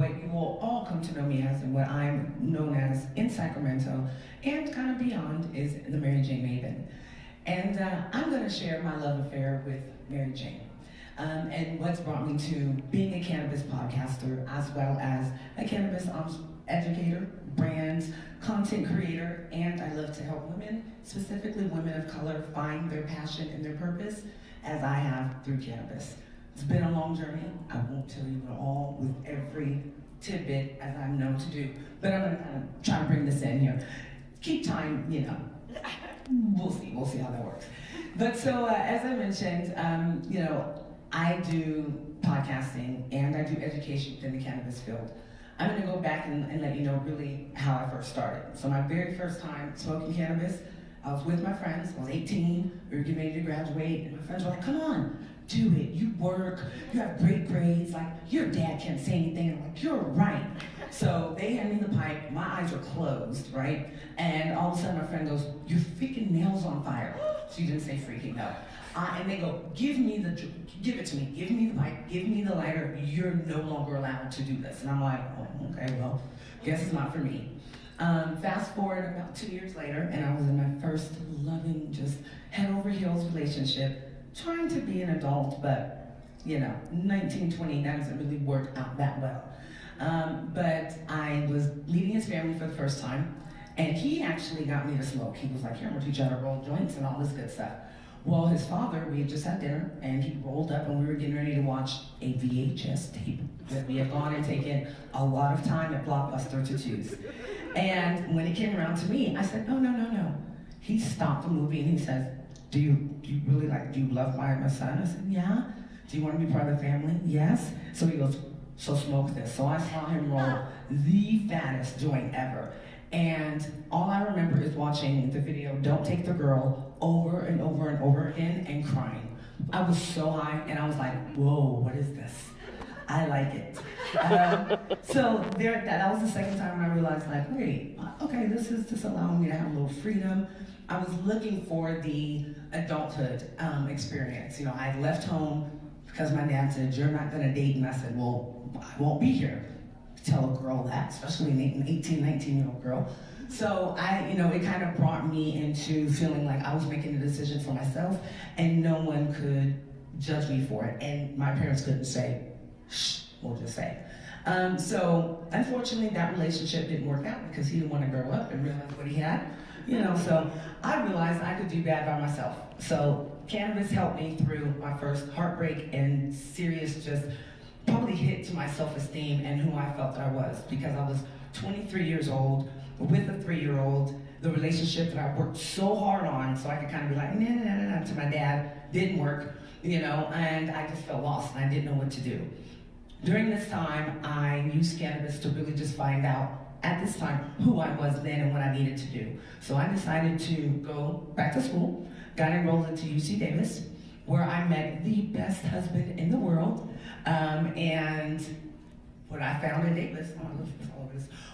what you will all come to know me as and what I'm known as in Sacramento and kind of beyond is the Mary Jane Maven. And I'm going to share my love affair with Mary Jane. And what's brought me to being a cannabis podcaster as well as a cannabis educator, brand, content creator, and I love to help women, specifically women of color, find their passion and their purpose as I have through cannabis. It's been a long journey. I won't tell you it all with every tidbit as I'm known to do, but I'm gonna kind of try to bring this in here. Keep time, you know, we'll see how that works. But so, as I mentioned, you know, I do podcasting and I do education within the cannabis field. I'm gonna go back and let you know really how I first started. So my very first time smoking cannabis, I was with my friends, I was 18, we were getting ready to graduate, and my friends were like, come on, do it, you work, you have great grades, like, your dad can't say anything, and I'm like, you're right. So they hand me the pipe, my eyes are closed, right? And all of a sudden my friend goes, your freaking nail's on fire. She didn't say freaking, no. And they go, give it to me, give me the pipe, give me the lighter, you're no longer allowed to do this. And I'm like, oh, okay, well, guess it's not for me. Fast forward about 2 years later, and I was in my first loving, just head over heels relationship, trying to be an adult, but, you know, 19, 20, that doesn't really work out that well. But I was leaving his family for the first time, and he actually got me to smoke. He was like, here, I'm gonna teach you how to roll joints and all this good stuff. Well, his father, we had just had dinner, and he rolled up, and we were getting ready to watch a VHS tape that we had gone and taken a lot of time at Blockbuster to choose. And when it came around to me, I said, no. He stopped the movie, and he says, do you love my son? I said, yeah. Do you want to be part of the family? Yes. So he goes, so smoke this. So I saw him roll the fattest joint ever. And all I remember is watching the video, Don't Take the Girl, over and over and over again and crying. I was so high and I was like, whoa, what is this? I like it. So that was the second time I realized, like, wait, okay, this is just allowing me to have a little freedom. I was looking for the adulthood experience. You know, I left home because my dad said, you're not gonna date, and I said, well, I won't be here. Tell a girl that, especially an 18, 19-year-old girl. So it kind of brought me into feeling like I was making a decision for myself and no one could judge me for it. And my parents couldn't say, shh, we'll just say. So unfortunately that relationship didn't work out because he didn't want to grow up and realize what he had. You know, so I realized I could do bad by myself. So cannabis helped me through my first heartbreak and serious just probably hit to my self-esteem and who I felt that I was, because I was 23 years old with a 3-year-old. The relationship that I worked so hard on so I could kind of be like, nah, to my dad, didn't work, you know, and I just felt lost and I didn't know what to do. During this time, I used cannabis to really just find out, at this time, who I was then and what I needed to do. So I decided to go back to school, got enrolled into UC Davis, where I met the best husband in the world. And what I found in Davis,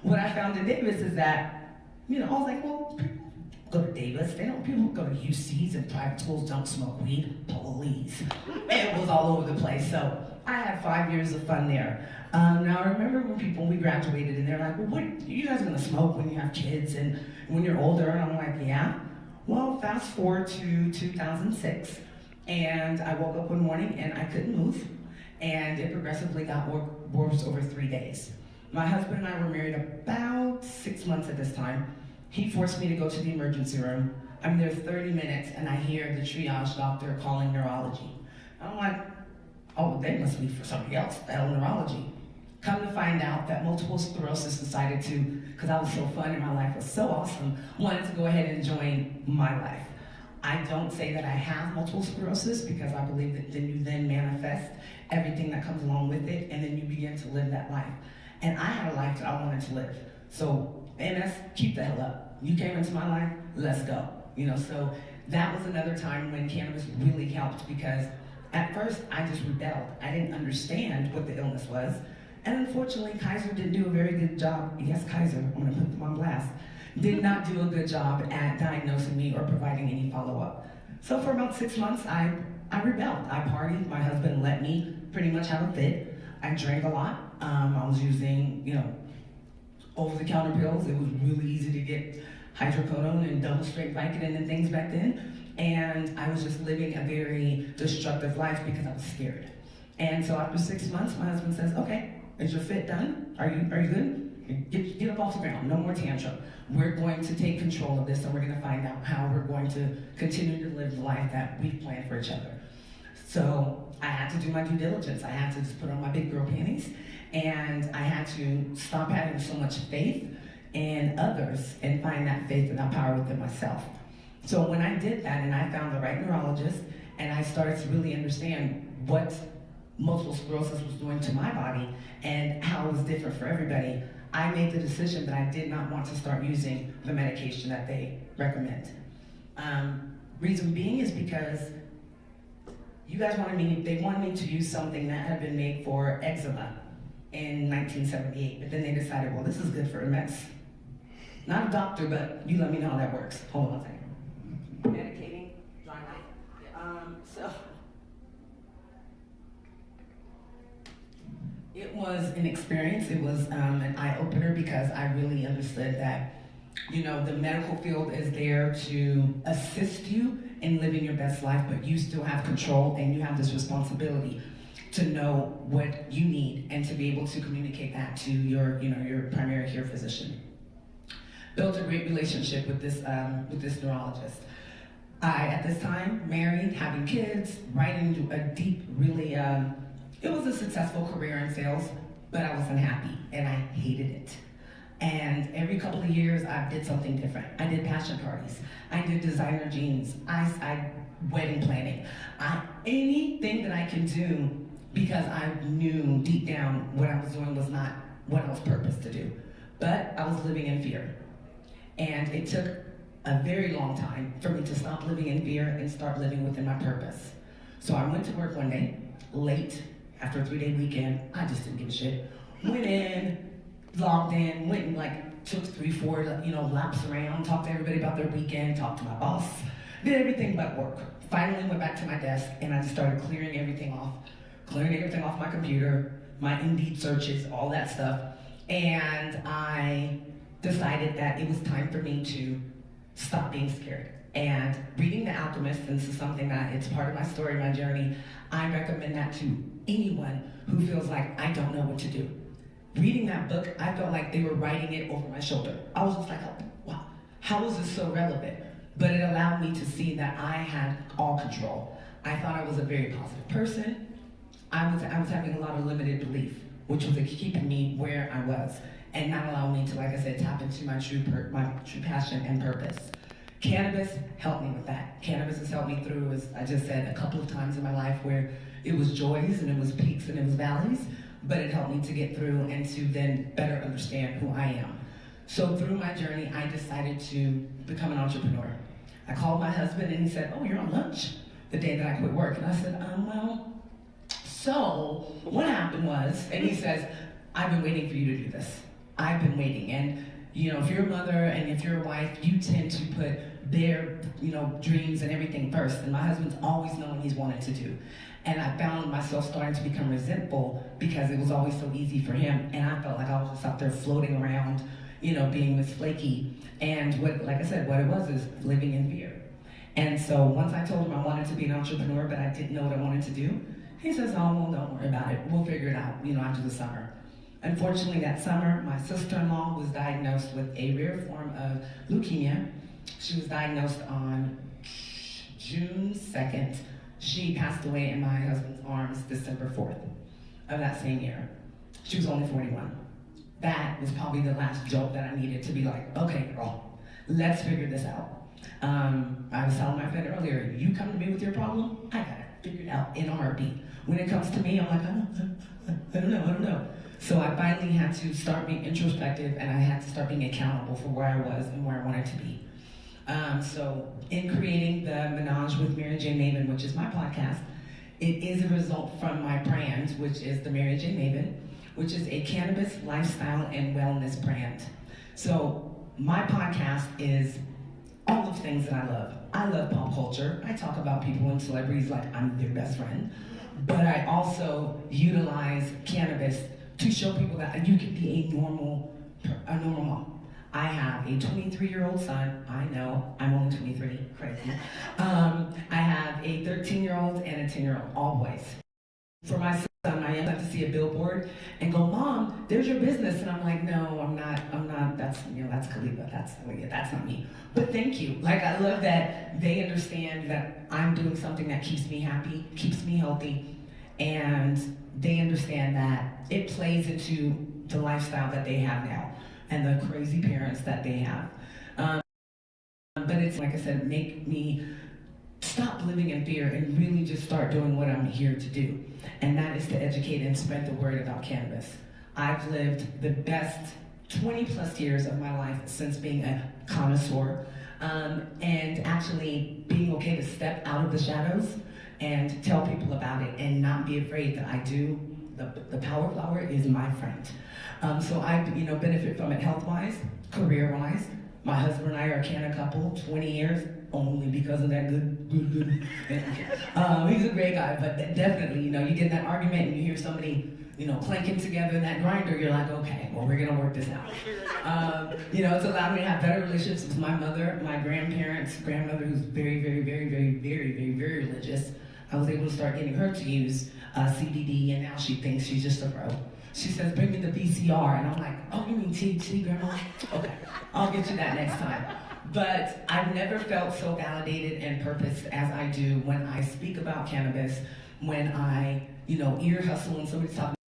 what I found in Davis is that, you know, I was like, well, people go to Davis, people who go to UCs and private schools don't smoke weed, please. It was all over the place, so I had 5 years of fun there. Now I remember when we graduated and they're like, well, what, you guys gonna smoke when you have kids and when you're older? And I'm like, yeah. Well, fast forward to 2006, and I woke up one morning and I couldn't move. And it progressively got worse over 3 days. My husband and I were married about 6 months at this time. He forced me to go to the emergency room. I'm there 30 minutes and I hear the triage doctor calling neurology. I'm like, oh, they must be for somebody else, the hell neurology. Come to find out that multiple sclerosis decided to, because I was so fun and my life was so awesome, wanted to go ahead and join my life. I don't say that I have multiple sclerosis because I believe that then you then manifest everything that comes along with it, and then you begin to live that life. And I had a life that I wanted to live. So MS, keep the hell up. You came into my life, let's go. You know, so that was another time when cannabis really helped, because at first I just rebelled. I didn't understand what the illness was. And unfortunately, Kaiser didn't do a very good job. Yes, Kaiser, I'm gonna put them on blast. Did not do a good job at diagnosing me or providing any follow-up. So for about 6 months, I rebelled. I partied. My husband let me pretty much have a fit. I drank a lot. I was using, over-the-counter pills. It was really easy to get hydrocodone and double-strength Vicodin and things back then. And I was just living a very destructive life because I was scared. And so after 6 months, my husband says, okay, is your fit done? Are you good? Get up off the ground, no more tantrum. We're going to take control of this, and we're going to find out how we're going to continue to live the life that we've planned for each other. So I had to do my due diligence. I had to just put on my big girl panties, and I had to stop having so much faith in others and find that faith and that power within myself. So when I did that and I found the right neurologist and I started to really understand what multiple sclerosis was doing to my body and how it was different for everybody, I made the decision that I did not want to start using the medication that they recommend. Reason being is because you guys they wanted me to use something that had been made for eczema in 1978, but then they decided, well, this is good for MS. Not a doctor, but you let me know how that works. Hold on a second. Medicating, dry mouth. It was an experience. It was an eye-opener because I really understood that, the medical field is there to assist you in living your best life, but you still have control and you have this responsibility to know what you need and to be able to communicate that to your primary care physician. Built a great relationship with this neurologist. I, at this time, married, having kids, right into a deep, really, it was a successful career in sales, but I wasn't happy and I hated it. And every couple of years, I did something different. I did passion parties. I did designer jeans. I wedding planning. Anything that I can do, because I knew deep down what I was doing was not what I was purposed to do. But I was living in fear. And it took a very long time for me to stop living in fear and start living within my purpose. So I went to work one day, late, after a 3-day weekend. I just didn't give a shit. Went in, logged in, went and took 3-4 laps around, talked to everybody about their weekend, talked to my boss, did everything but work. Finally went back to my desk and I just started clearing everything off my computer, my Indeed searches, all that stuff. And I decided that it was time for me to stop being scared. And reading The Alchemist, and this is something that it's part of my story, my journey, I recommend that to anyone who feels like I don't know what to do. Reading that book, I felt like they were writing it over my shoulder. I was just like, oh, wow, how is this so relevant? But it allowed me to see that I had all control. I thought I was a very positive person. I was having a lot of limited belief, which was keeping me where I was and not allowing me to, like I said, tap into my true passion and purpose. Cannabis helped me with that. Cannabis has helped me through, as I just said, a couple of times in my life where it was joys and it was peaks and it was valleys, but it helped me to get through and to then better understand who I am. So through my journey, I decided to become an entrepreneur. I called my husband and he said, oh, you're on lunch the day that I quit work. And I said, so what happened was, and he says, I've been waiting for you to do this. I've been waiting. And if you're a mother and if you're a wife, you tend to put their, dreams and everything first. And my husband's always known what he's wanted to do. And I found myself starting to become resentful because it was always so easy for him. And I felt like I was just out there floating around, being Miss Flaky. And what it was is living in fear. And so once I told him I wanted to be an entrepreneur, but I didn't know what I wanted to do, he says, oh, well, don't worry about it. We'll figure it out, after the summer. Unfortunately, that summer, my sister-in-law was diagnosed with a rare form of leukemia. She was diagnosed on June 2nd. She passed away in my husband's arms December 4th of that same year. She was only 41. That was probably the last joke that I needed to be like, okay, girl, let's figure this out. I was telling my friend earlier, you come to me with your problem, I got it figured out in a heartbeat. When it comes to me, I'm like, I don't know. So I finally had to start being introspective and I had to start being accountable for where I was and where I wanted to be. So in creating the Menage-with-MariJayneMaven, which is my podcast, it is a result from my brand, which is the Mary J. Maven, which is a cannabis, lifestyle, and wellness brand. So my podcast is all the things that I love. I love pop culture. I talk about people and celebrities like I'm their best friend. But I also utilize cannabis to show people that you can be a normal mom. I have a 23-year-old son. I know, I'm only 23, crazy. I have a 13-year-old and a 10-year-old, all boys. For my son, I have to see a billboard and go, Mom, there's your business. And I'm like, no, I'm not, that's Khalifa, that's not me. But thank you. Like, I love that they understand that I'm doing something that keeps me happy, keeps me healthy, and they understand that it plays into the lifestyle that they have now and the crazy parents that they have. But it's, like I said, make me stop living in fear and really just start doing what I'm here to do. And that is to educate and spread the word about cannabis. I've lived the best 20 plus years of my life since being a connoisseur, and actually being okay to step out of the shadows and tell people about it and not be afraid that I do. The power flower is my friend. So I benefit from it health-wise, career-wise. My husband and I are a canna couple, 20 years, only because of that good. He's a great guy, but definitely, you get in that argument and you hear somebody, clanking together in that grinder, you're like, okay, well, we're gonna work this out. It's allowed me to have better relationships with my mother, my grandmother who's very, very, very, very, very, very, very religious. I was able to start getting her to use CBD, and now she thinks she's just a pro. She says, bring me the VCR, and I'm like, oh, you mean THC, Grandma? Okay, I'll get you that next time. But I've never felt so validated and purposed as I do when I speak about cannabis, when I, ear hustle and somebody's talking